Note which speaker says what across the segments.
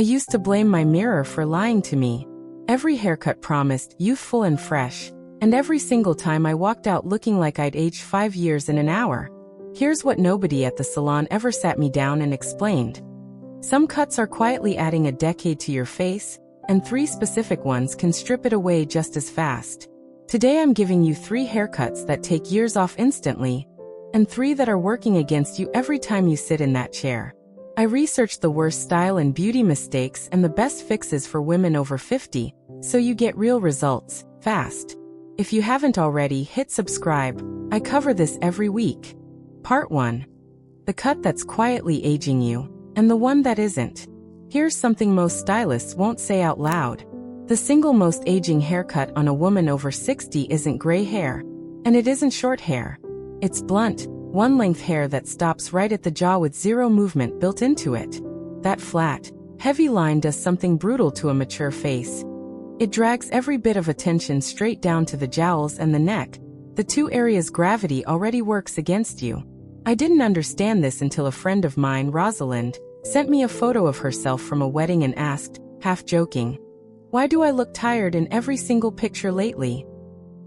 Speaker 1: I used to blame my mirror for lying to me. Every haircut promised youthful and fresh, and every single time I walked out looking like I'd aged 5 years in an hour. Here's what nobody at the salon ever sat me down and explained. Some cuts are quietly adding a decade to your face, and 3 specific ones can strip it away just as fast. Today I'm giving you 3 haircuts that take years off instantly, and 3 that are working against you every time you sit in that chair. I researched the worst style and beauty mistakes and the best fixes for women over 50, so you get real results, fast. If you haven't already, hit subscribe. I cover this every week. Part 1. The cut that's quietly aging you, and the one that isn't. Here's something most stylists won't say out loud. The single most aging haircut on a woman over 60 isn't gray hair, and it isn't short hair. It's blunt, one-length hair that stops right at the jaw with zero movement built into it. That flat, heavy line does something brutal to a mature face. It drags every bit of attention straight down to the jowls and the neck, the 2 areas gravity already works against you. I didn't understand this until a friend of mine, Rosalind, sent me a photo of herself from a wedding and asked, half joking, "Why do I look tired in every single picture lately?"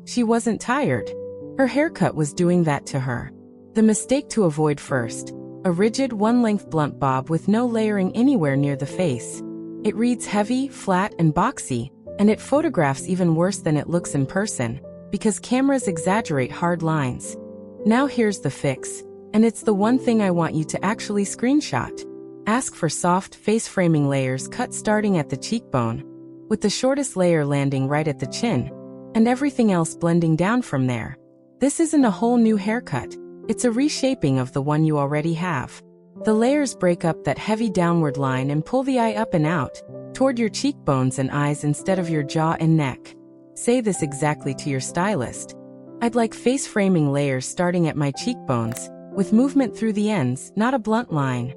Speaker 1: She wasn't tired. Her haircut was doing that to her. The mistake to avoid first: a rigid one-length blunt bob with no layering anywhere near the face. It reads heavy, flat, and boxy, and it photographs even worse than it looks in person, because cameras exaggerate hard lines. Now here's the fix, and it's the one thing I want you to actually screenshot. Ask for soft, face-framing layers cut starting at the cheekbone, with the shortest layer landing right at the chin, and everything else blending down from there. This isn't a whole new haircut, it's a reshaping of the one you already have. The layers break up that heavy downward line and pull the eye up and out, toward your cheekbones and eyes instead of your jaw and neck. Say this exactly to your stylist. "I'd like face-framing layers starting at my cheekbones, with movement through the ends, not a blunt line."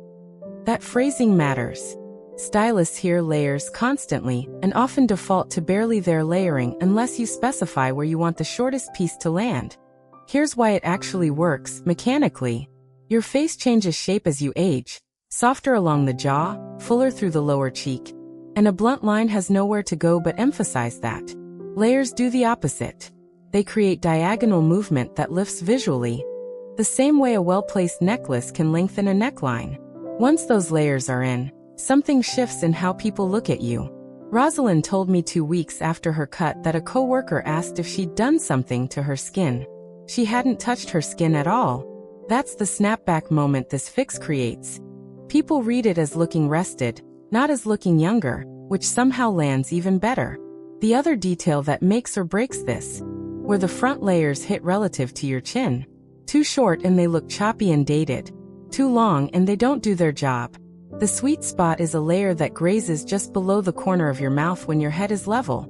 Speaker 1: That phrasing matters. Stylists hear layers constantly and often default to barely there layering unless you specify where you want the shortest piece to land. Here's why it actually works mechanically. Your face changes shape as you age, softer along the jaw, fuller through the lower cheek, and a blunt line has nowhere to go but emphasize that. Layers do the opposite. They create diagonal movement that lifts visually, the same way a well-placed necklace can lengthen a neckline. Once those layers are in, something shifts in how people look at you. Rosalind told me 2 weeks after her cut that a coworker asked if she'd done something to her skin. She hadn't touched her skin at all. That's the snapback moment this fix creates. People read it as looking rested, not as looking younger, which somehow lands even better. The other detail that makes or breaks this: where the front layers hit relative to your chin. Too short and they look choppy and dated. Too long and they don't do their job. The sweet spot is a layer that grazes just below the corner of your mouth when your head is level,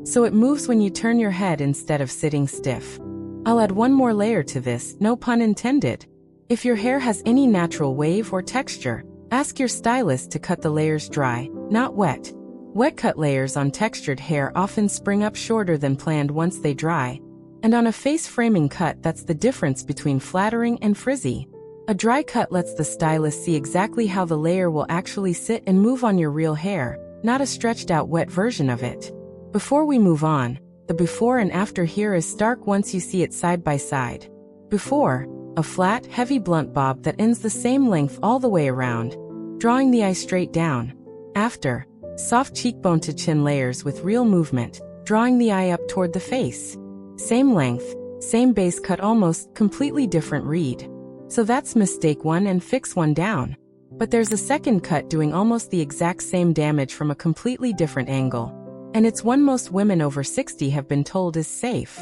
Speaker 1: so it moves when you turn your head instead of sitting stiff. I'll add one more layer to this, no pun intended. If your hair has any natural wave or texture, ask your stylist to cut the layers dry, not wet. Wet cut layers on textured hair often spring up shorter than planned once they dry, and on a face-framing cut that's the difference between flattering and frizzy. A dry cut lets the stylist see exactly how the layer will actually sit and move on your real hair, not a stretched-out wet version of it. Before we move on, the before and after here is stark once you see it side by side. Before: a flat, heavy blunt bob that ends the same length all the way around, drawing the eye straight down. After: soft cheekbone to chin layers with real movement, drawing the eye up toward the face. Same length, same base cut, almost completely different read. So that's mistake 1 and fix 1 down. But there's a second cut doing almost the exact same damage from a completely different angle. And it's one most women over 60 have been told is safe.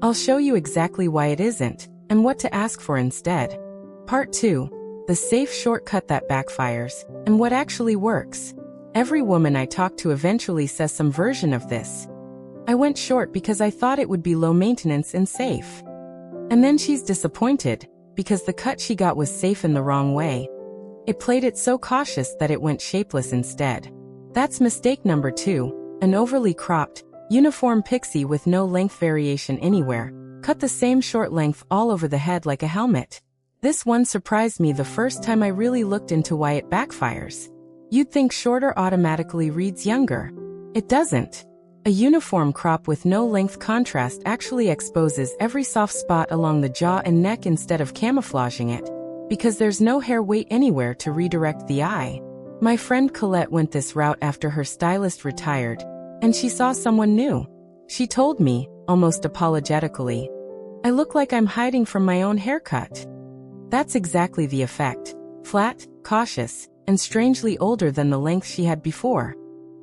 Speaker 1: I'll show you exactly why it isn't, and what to ask for instead. Part 2. The safe shortcut that backfires, and what actually works. Every woman I talk to eventually says some version of this. I went short because I thought it would be low maintenance and safe. And then she's disappointed, because the cut she got was safe in the wrong way. It played it so cautious that it went shapeless instead. That's mistake number 2. An overly cropped, uniform pixie with no length variation anywhere, cut the same short length all over the head like a helmet. This one surprised me the first time I really looked into why it backfires. You'd think shorter automatically reads younger. It doesn't. A uniform crop with no length contrast actually exposes every soft spot along the jaw and neck instead of camouflaging it, because there's no hair weight anywhere to redirect the eye. My friend Colette went this route after her stylist retired, and she saw someone new. She told me, almost apologetically, "I look like I'm hiding from my own haircut." That's exactly the effect. Flat, cautious, and strangely older than the length she had before.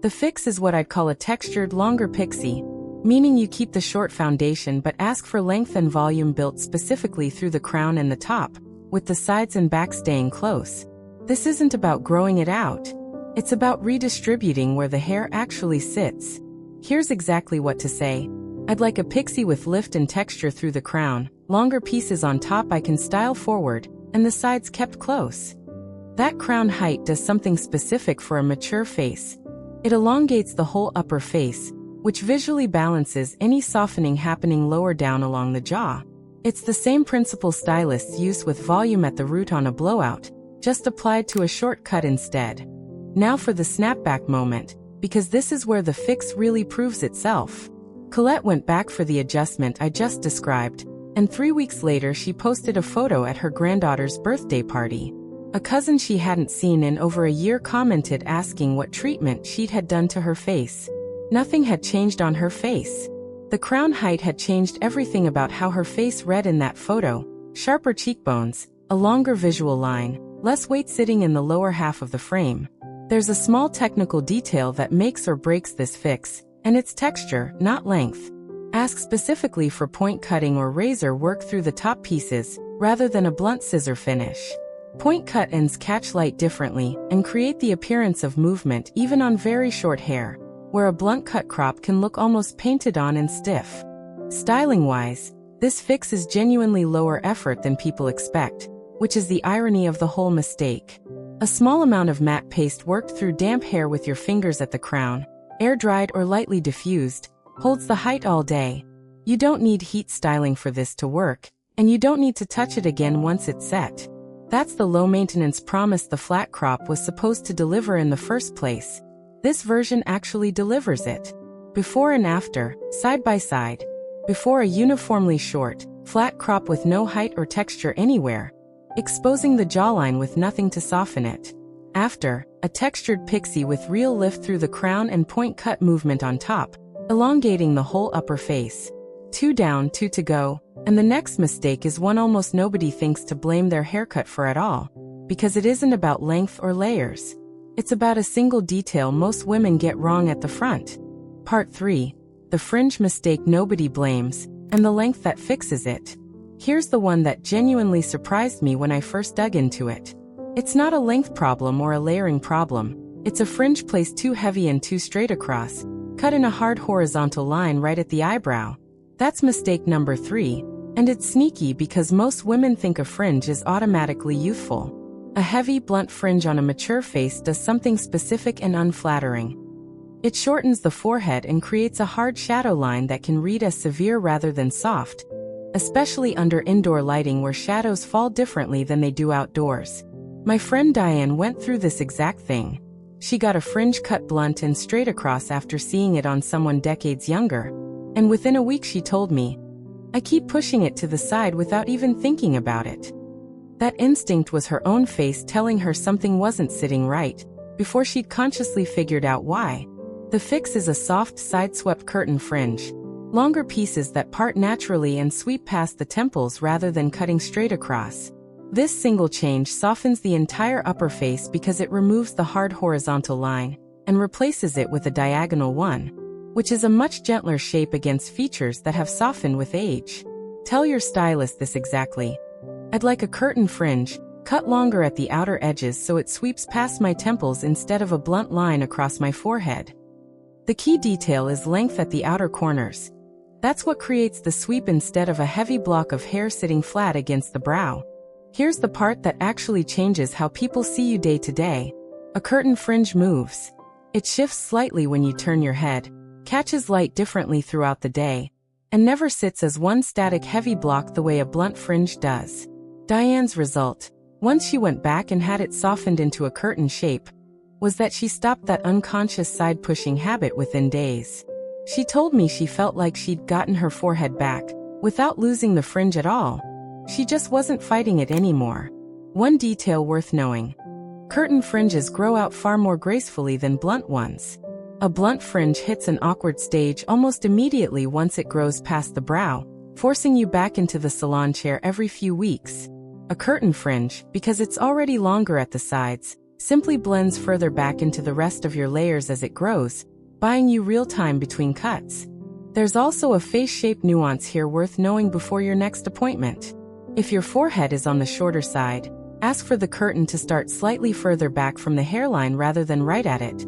Speaker 1: The fix is what I'd call a textured longer pixie, meaning you keep the short foundation but ask for length and volume built specifically through the crown and the top, with the sides and back staying close. This isn't about growing it out. It's about redistributing where the hair actually sits. Here's exactly what to say. I'd like a pixie with lift and texture through the crown, longer pieces on top I can style forward, and the sides kept close. That crown height does something specific for a mature face. It elongates the whole upper face, which visually balances any softening happening lower down along the jaw. It's the same principle stylists use with volume at the root on a blowout, just applied to a short cut instead. Now for the snapback moment, because this is where the fix really proves itself. Colette went back for the adjustment I just described, and 3 weeks later she posted a photo at her granddaughter's birthday party. A cousin she hadn't seen in over a year commented asking what treatment she'd had done to her face. Nothing had changed on her face. The crown height had changed everything about how her face read in that photo. Sharper cheekbones, a longer visual line, less weight sitting in the lower half of the frame. There's a small technical detail that makes or breaks this fix, and it's texture, not length. Ask specifically for point cutting or razor work through the top pieces, rather than a blunt scissor finish. Point cut ends catch light differently and create the appearance of movement even on very short hair, where a blunt cut crop can look almost painted on and stiff. Styling-wise, this fix is genuinely lower effort than people expect, which is the irony of the whole mistake. A small amount of matte paste worked through damp hair with your fingers at the crown, air-dried or lightly diffused, holds the height all day. You don't need heat styling for this to work, and you don't need to touch it again once it's set. That's the low-maintenance promise the flat crop was supposed to deliver in the first place. This version actually delivers it. Before and after, side by side. Before, a uniformly short, flat crop with no height or texture anywhere, exposing the jawline with nothing to soften it. After, a textured pixie with real lift through the crown and point cut movement on top, elongating the whole upper face. 2 down, 2 to go. And the next mistake is one almost nobody thinks to blame their haircut for at all, because it isn't about length or layers. It's about a single detail most women get wrong at the front. Part 3. The fringe mistake nobody blames, and the length that fixes it. Here's the one that genuinely surprised me when I first dug into it. It's not a length problem or a layering problem. It's a fringe placed too heavy and too straight across, cut in a hard horizontal line right at the eyebrow. That's mistake number 3. And it's sneaky because most women think a fringe is automatically youthful. A heavy, blunt fringe on a mature face does something specific and unflattering. It shortens the forehead and creates a hard shadow line that can read as severe rather than soft, especially under indoor lighting where shadows fall differently than they do outdoors. My friend Diane went through this exact thing. She got a fringe cut blunt and straight across after seeing it on someone decades younger, and within a week she told me, "I keep pushing it to the side without even thinking about it." That instinct was her own face telling her something wasn't sitting right, before she'd consciously figured out why. The fix is a soft side-swept curtain fringe, longer pieces that part naturally and sweep past the temples rather than cutting straight across. This single change softens the entire upper face because it removes the hard horizontal line and replaces it with a diagonal one, which is a much gentler shape against features that have softened with age. Tell your stylist this exactly. "I'd like a curtain fringe, cut longer at the outer edges so it sweeps past my temples instead of a blunt line across my forehead." The key detail is length at the outer corners. That's what creates the sweep instead of a heavy block of hair sitting flat against the brow. Here's the part that actually changes how people see you day to day. A curtain fringe moves. It shifts slightly when you turn your head, catches light differently throughout the day, and never sits as one static heavy block the way a blunt fringe does. Diane's result, once she went back and had it softened into a curtain shape, was that she stopped that unconscious side-pushing habit within days. She told me she felt like she'd gotten her forehead back, without losing the fringe at all. She just wasn't fighting it anymore. One detail worth knowing. Curtain fringes grow out far more gracefully than blunt ones. A blunt fringe hits an awkward stage almost immediately once it grows past the brow, forcing you back into the salon chair every few weeks. A curtain fringe, because it's already longer at the sides, simply blends further back into the rest of your layers as it grows, buying you real time between cuts. There's also a face shape nuance here worth knowing before your next appointment. If your forehead is on the shorter side, ask for the curtain to start slightly further back from the hairline rather than right at it.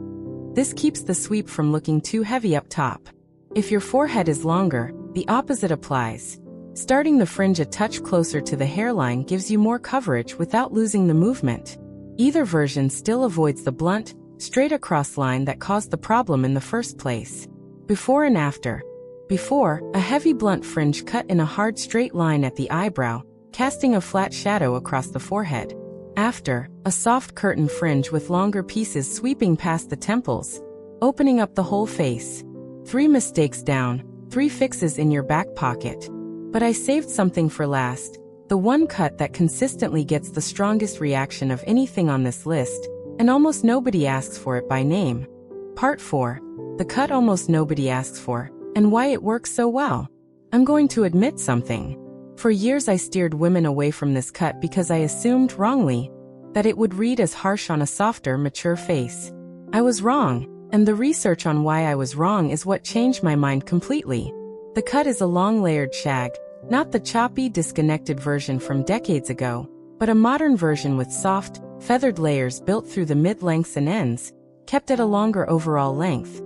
Speaker 1: This keeps the sweep from looking too heavy up top. If your forehead is longer, the opposite applies. Starting the fringe a touch closer to the hairline gives you more coverage without losing the movement. Either version still avoids the blunt, straight-across line that caused the problem in the first place. Before and after. Before, a heavy blunt fringe cut in a hard straight line at the eyebrow, casting a flat shadow across the forehead. After, a soft curtain fringe with longer pieces sweeping past the temples, opening up the whole face. 3 mistakes down, 3 fixes in your back pocket. But I saved something for last, the one cut that consistently gets the strongest reaction of anything on this list, and almost nobody asks for it by name. Part 4. The cut almost nobody asks for, and why it works so well. I'm going to admit something. For years I steered women away from this cut because I assumed, wrongly, that it would read as harsh on a softer, mature face. I was wrong, and the research on why I was wrong is what changed my mind completely. The cut is a long layered shag, not the choppy, disconnected version from decades ago, but a modern version with soft, feathered layers built through the mid-lengths and ends, kept at a longer overall length.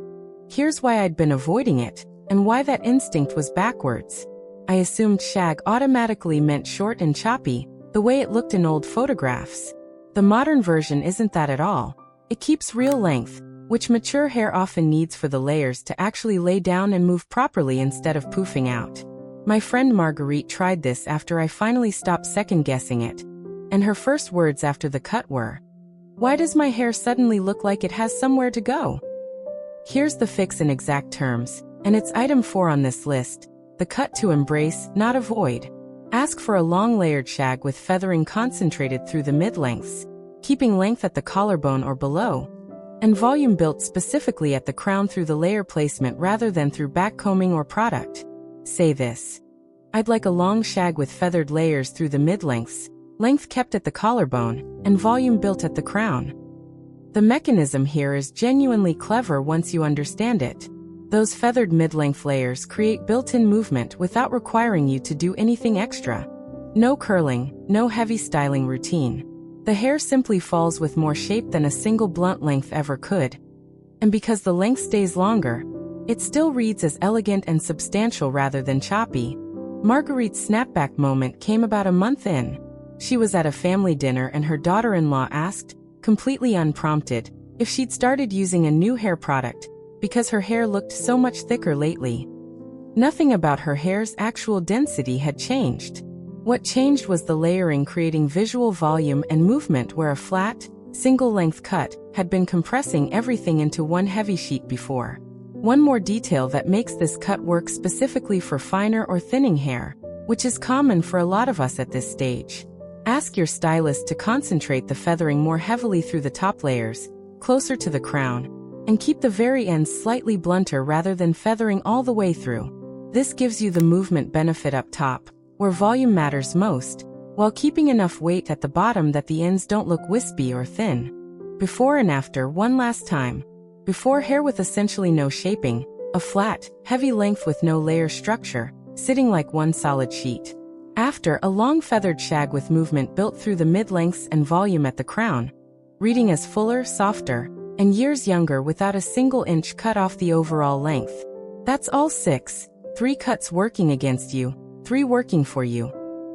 Speaker 1: Here's why I'd been avoiding it, and why that instinct was backwards. I assumed shag automatically meant short and choppy, the way it looked in old photographs. The modern version isn't that at all. It keeps real length, which mature hair often needs for the layers to actually lay down and move properly instead of poofing out. My friend Marguerite tried this after I finally stopped second-guessing it, and her first words after the cut were, "Why does my hair suddenly look like it has somewhere to go?" Here's the fix in exact terms, and it's item 4 on this list. The cut to embrace, not avoid. Ask for a long layered shag with feathering concentrated through the mid-lengths, keeping length at the collarbone or below, and volume built specifically at the crown through the layer placement rather than through backcombing or product. Say this. I'd like a long shag with feathered layers through the mid-lengths, length kept at the collarbone, and volume built at the crown. The mechanism here is genuinely clever once you understand it. Those feathered mid-length layers create built-in movement without requiring you to do anything extra. No curling, no heavy styling routine. The hair simply falls with more shape than a single blunt length ever could. And because the length stays longer, it still reads as elegant and substantial rather than choppy. Marguerite's snapback moment came about a month in. She was at a family dinner and her daughter-in-law asked, completely unprompted, if she'd started using a new hair product, because her hair looked so much thicker lately. Nothing about her hair's actual density had changed. What changed was the layering, creating visual volume and movement where a flat, single-length cut had been compressing everything into one heavy sheet before. One more detail that makes this cut work specifically for finer or thinning hair, which is common for a lot of us at this stage. Ask your stylist to concentrate the feathering more heavily through the top layers, closer to the crown, and keep the very ends slightly blunter rather than feathering all the way through. This gives you the movement benefit up top, where volume matters most, while keeping enough weight at the bottom that the ends don't look wispy or thin. Before and after, one last time. Before, hair with essentially no shaping, a flat, heavy length with no layer structure, sitting like one solid sheet. After, a long feathered shag with movement built through the mid-lengths and volume at the crown, reading as fuller, softer, and years younger without a single inch cut off the overall length. That's all 6, 3 cuts working against you, 3 working for you.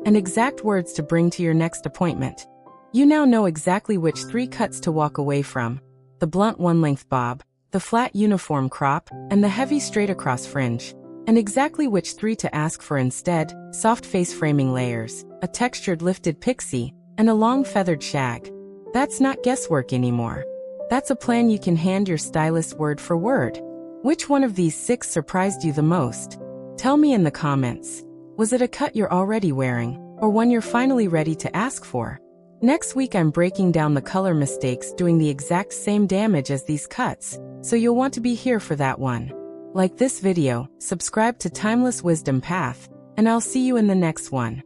Speaker 1: And exact words to bring to your next appointment. You now know exactly which 3 cuts to walk away from. The blunt one-length bob, the flat uniform crop, and the heavy straight-across fringe. And exactly which 3 to ask for instead: soft face-framing layers, a textured lifted pixie, and a long feathered shag. That's not guesswork anymore. That's a plan you can hand your stylist word for word. Which one of these 6 surprised you the most? Tell me in the comments. Was it a cut you're already wearing, or one you're finally ready to ask for? Next week I'm breaking down the color mistakes doing the exact same damage as these cuts, so you'll want to be here for that one. Like this video, subscribe to Timeless Wisdom Path, and I'll see you in the next one.